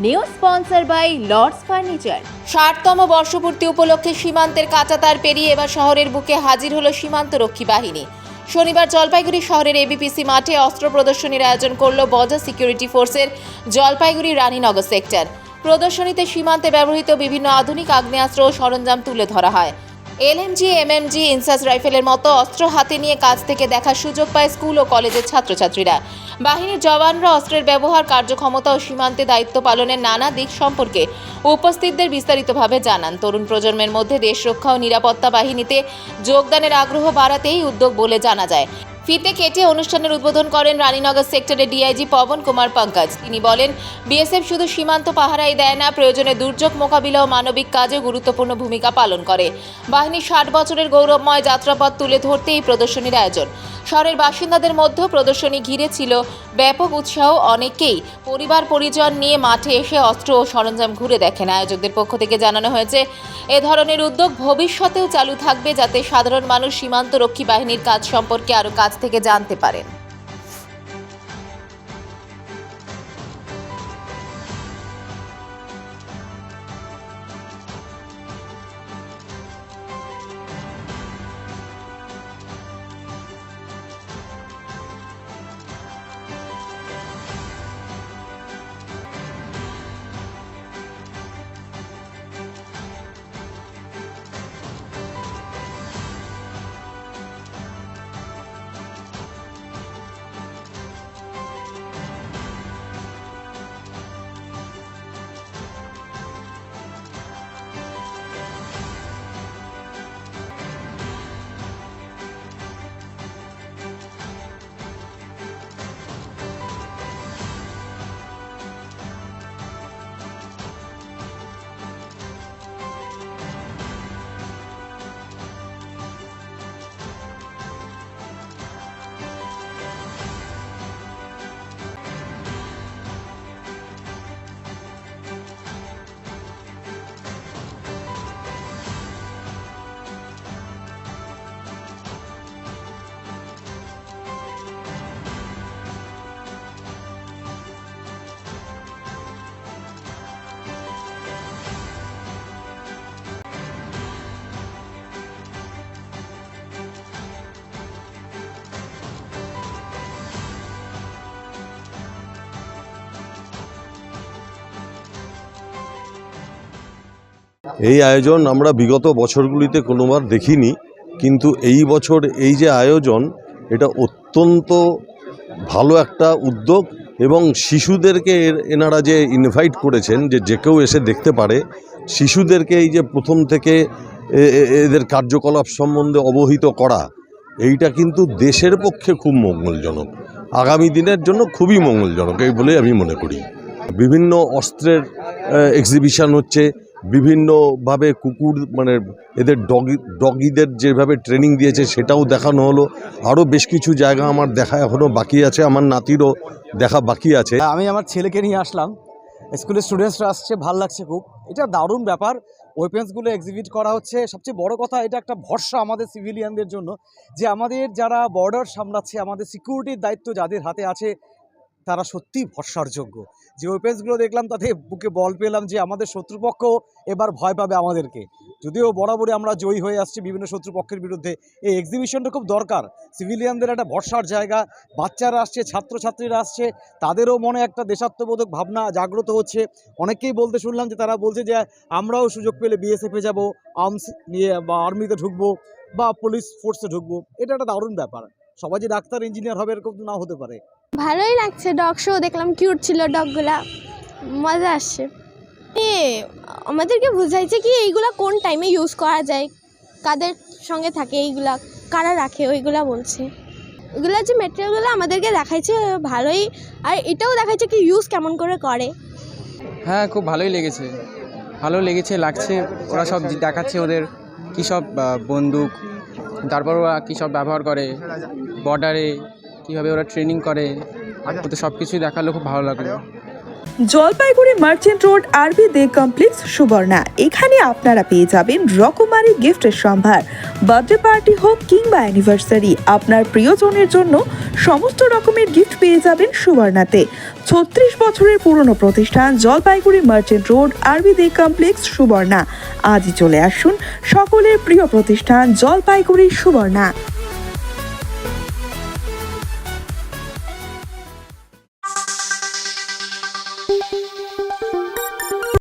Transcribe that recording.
New sponsor by Lords furniture. ৬০তম বর্ষপূর্তি উপলক্ষে সীমান্তের কাঁচাতার পেরিয়ে এবার শহরের বুকে হাজির হলো সীমান্তরক্ষী বাহিনী। শনিবার জলপাইগুড়ি শহরের এবিপিসি মাঠে অস্ত্র প্রদর্শনীর আয়োজন করল বর্ডার সিকিউরিটি ফোর্সের জলপাইগুড়ি রানীনগর সেক্টর। প্রদর্শনীতে সীমান্তে ব্যবহৃত বিভিন্ন আধুনিক আগ্নেয়াস্ত্র ও সরঞ্জাম তুলে ধরা হয়। এলএমজি, এমএমজি, ইনসাস রাইফেলের মতো অস্ত্র হাতে নিয়ে কাছ থেকে দেখার সুযোগ পায় স্কুল ও কলেজের ছাত্রছাত্রীরা। বাহিনীর জওয়ানরা অস্ত্রের ব্যবহার, কার্যক্ষমতা ও সীমান্তে দায়িত্ব পালনের নানা দিক সম্পর্কে উপস্থিতদের বিস্তারিতভাবে জানান। তরুণ প্রজন্মের মধ্যে দেশ রক্ষা ও নিরাপত্তা বাহিনীতে যোগদানের আগ্রহ বাড়াতেই উদ্যোগ বলে জানা যায়। ফিতে কেটে অনুষ্ঠানের উদ্বোধন করেন রানীনগর সেক্টরের ডিআইজি পবন কুমার পঙ্কজ। তিনি বলেন, বিএসএফ শুধু সীমান্ত পাহারাই দেয় না, প্রয়োজনে দুর্যোগ মোকাবিলা ও মানবিক কাজে গুরুত্বপূর্ণ ভূমিকা পালন করে। বাহিনীর ৬০ বছরের গৌরবময় যাত্রাপথ তুলে ধরতে এই প্রদর্শনীর আয়োজন। শহরের বাসিন্দাদের মধ্যেও প্রদর্শনী ঘিরে ছিল ব্যাপক উৎসাহ। অনেকেই পরিবার পরিজন নিয়ে মাঠে এসে অস্ত্র ও সরঞ্জাম ঘুরে দেখেন। আয়োজকদের পক্ষ থেকে জানানো হয়েছে, এ ধরনের উদ্যোগ ভবিষ্যতেও চালু থাকবে, যাতে সাধারণ মানুষ সীমান্তরক্ষী বাহিনীর কাজ সম্পর্কে আরও কাছ থেকে জানতে পারেন। এই আয়োজন আমরা বিগত বছরগুলিতে কোনোবার দেখিনি, কিন্তু এই বছর এই যে আয়োজন, এটা অত্যন্ত ভালো একটা উদ্যোগ। এবং শিশুদেরকে এনারা যে ইনভাইট করেছেন, যে কেউ এসে দেখতে পারে, শিশুদেরকে এই যে প্রথম থেকে এদের কার্যকলাপ সম্বন্ধে অবহিত করা, এইটা কিন্তু দেশের পক্ষে খুব মঙ্গলজনক, আগামী দিনের জন্য খুবই মঙ্গলজনক এই বলে আমি মনে করি। বিভিন্ন অস্ত্রের এক্সিবিশন হচ্ছে, বিভিন্নভাবে কুকুর মানে এদের ডগিদের যেভাবে ট্রেনিং দিয়েছে সেটাও দেখানো হলো। আরও বেশ কিছু জায়গা আমার দেখা এখনও বাকি আছে, আমার নাতিরও দেখা বাকি আছে। আমি আমার ছেলেকে নিয়ে আসলাম, স্কুলের স্টুডেন্টসরা আসছে, ভাল লাগছে খুব। এটা দারুণ ব্যাপার, ওয়েপেন্সগুলো এক্সিবিট করা হচ্ছে। সবচেয়ে বড় কথা, এটা একটা ভরসা আমাদের সিভিলিয়ানদের জন্য, যে আমাদের যারা বর্ডার সামলাচ্ছে, আমাদের সিকিউরিটির দায়িত্ব যাদের হাতে আছে, তারা সত্যিই ভরসার যোগ্য। যে ওয়েপেন্সগুলো দেখলাম তাতে বুকে বল পেলাম যে আমাদের শত্রুপক্ষ এবার ভয় পাবে আমাদেরকে। যদিও বরাবরই আমরা জয়ী হয়ে আসছি বিভিন্ন শত্রুপক্ষের বিরুদ্ধে, এই এক্সিবিশনটা খুব দরকার। সিভিলিয়ানদের একটা ভরসার জায়গা, বাচ্চারা আসছে, ছাত্রছাত্রীরা আসছে, তাদেরও মনে একটা দেশাত্মবোধক ভাবনা জাগ্রত হচ্ছে। অনেকেই বলতে শুনলাম যে তারা বলছে যে আমরাও সুযোগ পেলে বিএসএফে যাব, আর্মস নিয়ে বা আর্মিতে ঢুকবো বা পুলিশ ফোর্সে ঢুকবো। এটা একটা দারুণ ব্যাপার। সবাই যে ডাক্তার ইঞ্জিনিয়ার হবে এরকম না হতে পারে। ভালোই লাগছে, ডগ শো দেখলাম, কিউট ছিল ডগগুলা, মজা আসছে। আমাদেরকে বুঝাইছে কি এইগুলা কোন টাইমে ইউজ করা যায়, কাদের সঙ্গে থাকে এইগুলা, কারা রাখে, ওইগুলা বলছে। ওইগুলা যে মেটেরিয়ালগুলো আমাদেরকে দেখাইছে ভালোই, আর এটাও দেখাইছে কি ইউজ কেমন করে করে। হ্যাঁ, খুব ভালোই লেগেছে, ভালো লেগেছে লাগছে। ওরা সব দেখাচ্ছে ওদের কী সব বন্দুক, তারপর ওরা কী সব ব্যবহার করে, বর্ডারে কীভাবে ওরা ট্রেনিং করে, ওদের সব কিছুই দেখালো, খুব ভালো লাগলো। জলপাইগুড়ি মার্চেন্ট রোড আরবি দে কমপ্লেক্স সুবর্ণা। এখানে আপনারা পেয়ে যাবেন রকমারি গিফটের সম্ভার। বার্থডে পার্টি হোক কিংবা অ্যানিভার্সারি, আপনার প্রিয়জনের জন্য সমস্ত রকমের গিফট পেয়ে যাবেন সুবর্ণাতে। 36 বছরের পুরনো প্রতিষ্ঠান জলপাইগুড়ি মার্চেন্ট রোড আরবি দে কমপ্লেক্স সুবর্ণা। আজই চলে আসুন সকলের প্রিয় প্রতিষ্ঠান জলপাইগুড়ি সুবর্ণা।